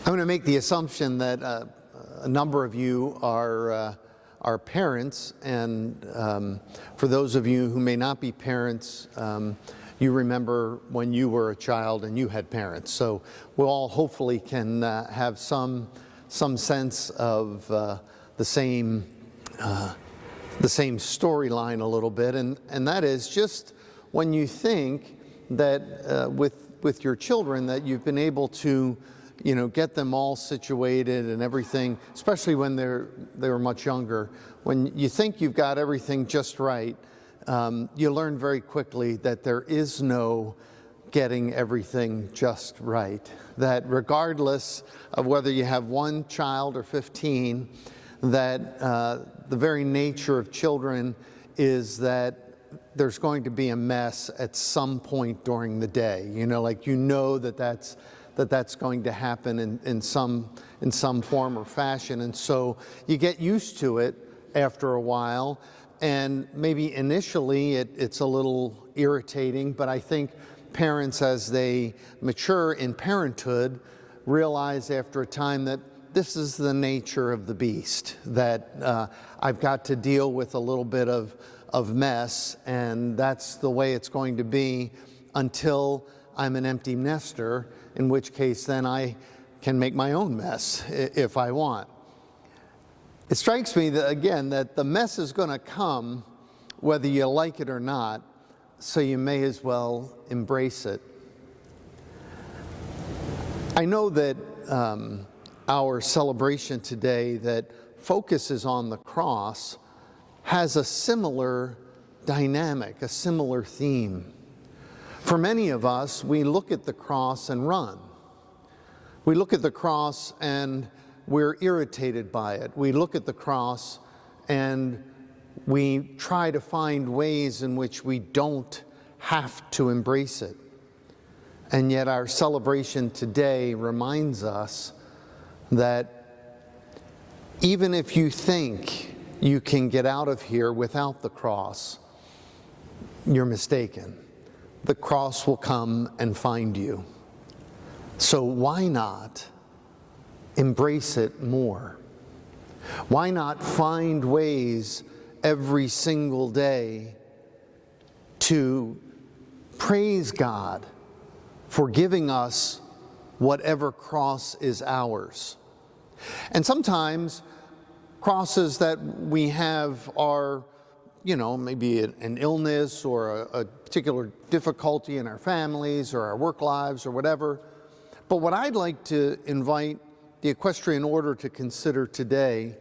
I'm going to make the assumption that a number of you are parents, and for those of you who may not be parents, you remember when you were a child and you had parents. So we all hopefully can have some sense of the same storyline a little bit, and that is just when you think that with your children that you've been able to get them all situated and everything, especially when they were much younger. When you think you've got everything just right, you learn very quickly that there is no getting everything just right. That regardless of whether you have one child or 15, that the very nature of children is that there's going to be a mess at some point during the day. That's going to happen in some form or fashion, and so you get used to it after a while, and maybe initially it's a little irritating, but I think parents, as they mature in parenthood, realize after a time that this is the nature of the beast, that I've got to deal with a little bit of mess, and that's the way it's going to be until I'm an empty nester, in which case then I can make my own mess if I want. It strikes me that, again, that the mess is going to come whether you like it or not, so you may as well embrace it. I know that our celebration today that focuses on the cross has a similar dynamic, a similar theme. For many of us, we look at the cross and run. We look at the cross and we're irritated by it. We look at the cross and we try to find ways in which we don't have to embrace it. And yet our celebration today reminds us that even if you think you can get out of here without the cross, you're mistaken. The cross will come and find you. So why not embrace it more? Why not find ways every single day to praise God for giving us whatever cross is ours? And sometimes crosses that we have are maybe an illness or a particular difficulty in our families or our work lives or whatever. But what I'd like to invite the Equestrian Order to consider today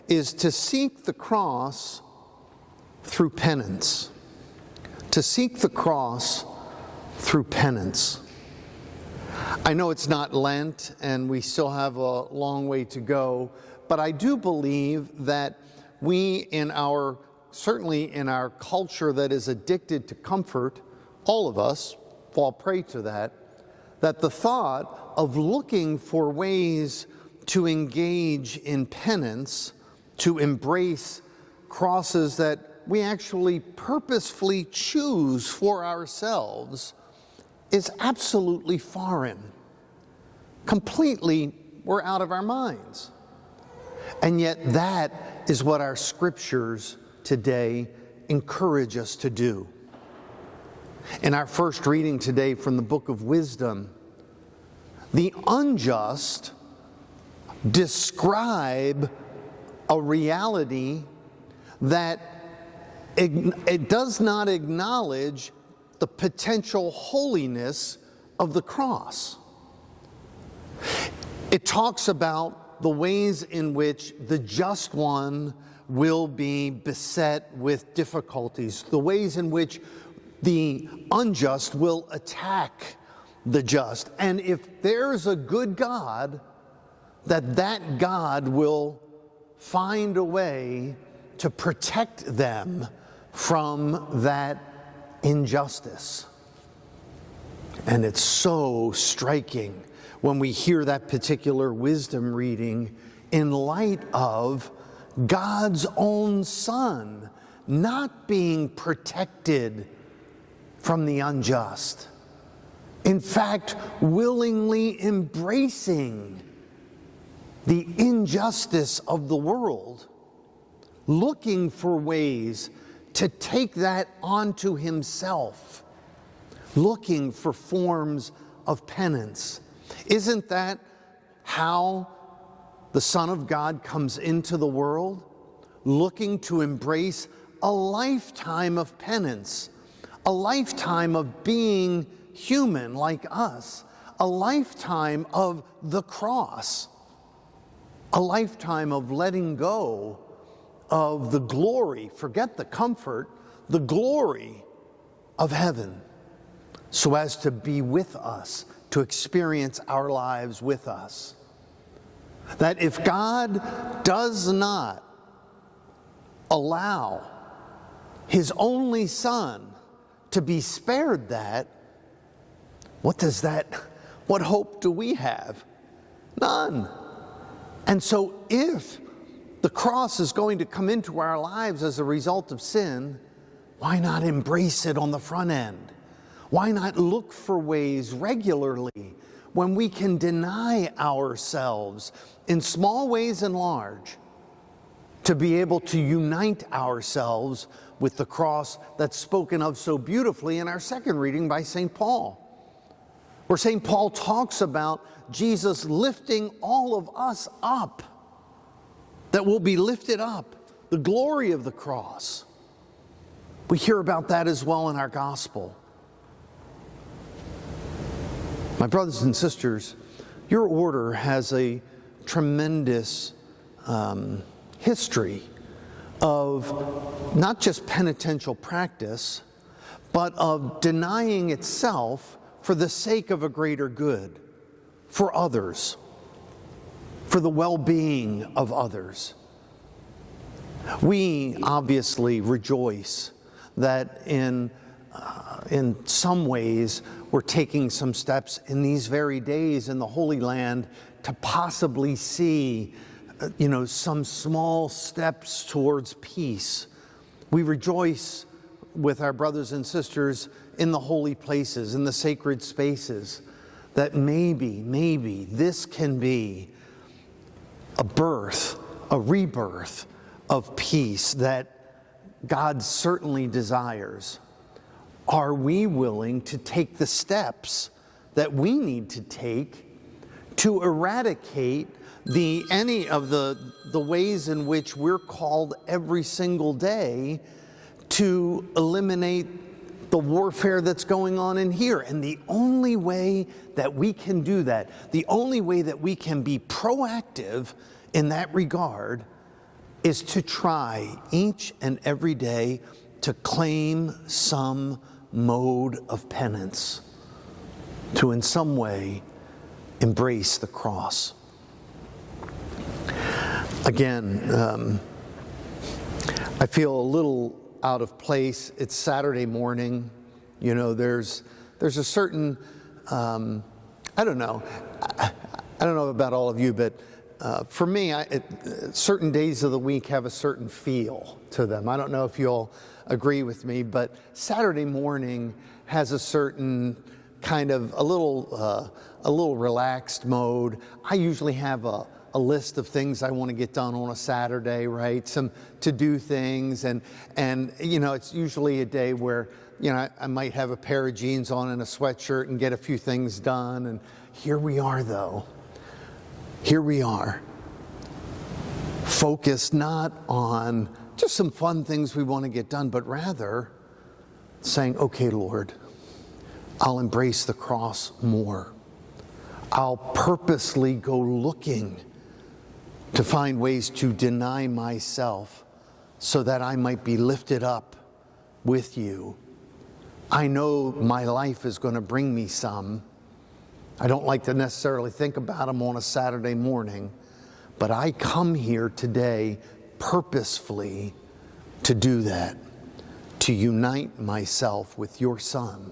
is to seek the cross through penance. To seek the cross through penance. I know it's not Lent and we still have a long way to go, but I do believe that we certainly in our culture that is addicted to comfort, all of us fall prey to that the thought of looking for ways to engage in penance, to embrace crosses that we actually purposefully choose for ourselves, is absolutely foreign. Completely, we're out of our minds. And yet that is what our scriptures today encourage us to do. In our first reading today from the book of Wisdom, the unjust describe a reality that it does not acknowledge the potential holiness of the cross. It talks about the ways in which the just one will be beset with difficulties, the ways in which the unjust will attack the just. And if there's a good God, that God will find a way to protect them from that injustice. And it's so striking when we hear that particular wisdom reading in light of God's own Son not being protected from the unjust. In fact, willingly embracing the injustice of the world, looking for ways to take that onto himself, looking for forms of penance. Isn't that how the Son of God comes into the world? Looking to embrace a lifetime of penance, a lifetime of being human like us, a lifetime of the cross, a lifetime of letting go of the glory, forget the comfort, the glory of heaven, so as to be with us, to experience our lives with us. That if God does not allow his only Son to be spared that, what hope do we have? None. And so if the cross is going to come into our lives as a result of sin, why not embrace it on the front end? Why not look for ways regularly when we can deny ourselves in small ways and large to be able to unite ourselves with the cross that's spoken of so beautifully in our second reading by St. Paul, where St. Paul talks about Jesus lifting all of us up, that will be lifted up, the glory of the cross. We hear about that as well in our gospel. My brothers and sisters, your order has a tremendous history of not just penitential practice, but of denying itself for the sake of a greater good, for others, for the well-being of others. We obviously rejoice that in some ways we're taking some steps in these very days in the Holy Land to possibly see some small steps towards peace. We rejoice with our brothers and sisters in the holy places, in the sacred spaces, that maybe this can be a birth, a rebirth of peace that God certainly desires. Are we willing to take the steps that we need to take to eradicate any of the ways in which we're called every single day to eliminate the warfare that's going on in here? And the only way that we can do that, the only way that we can be proactive in that regard, is to try each and every day to claim some mode of penance, to in some way embrace the cross. Again, I feel a little out of place. It's Saturday morning. There's a certain, I don't know about all of you, but for me, certain days of the week have a certain feel to them. I don't know if you'll agree with me, but Saturday morning has a certain kind of a little relaxed mode. I usually have a list of things I want to get done on a Saturday, right? Some to-do things, and it's usually a day where I might have a pair of jeans on and a sweatshirt and get a few things done. And here we are, though. Here we are, focused not on just some fun things we want to get done, but rather saying, okay, Lord, I'll embrace the cross more. I'll purposely go looking to find ways to deny myself so that I might be lifted up with you. I know my life is going to bring me some. I don't like to necessarily think about them on a Saturday morning, but I come here today purposefully to do that, to unite myself with your Son,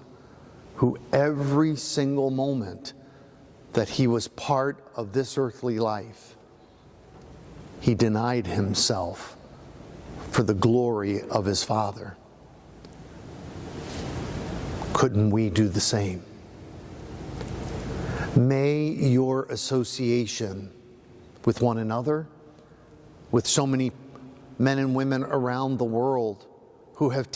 who every single moment that he was part of this earthly life, he denied himself for the glory of his Father. Couldn't we do the same? May your association with one another, with so many men and women around the world who have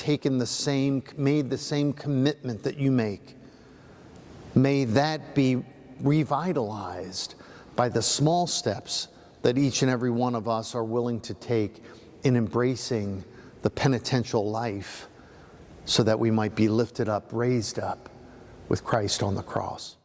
made the same commitment that you make. May that be revitalized by the small steps that each and every one of us are willing to take in embracing the penitential life, so that we might be lifted up, raised up with Christ on the cross.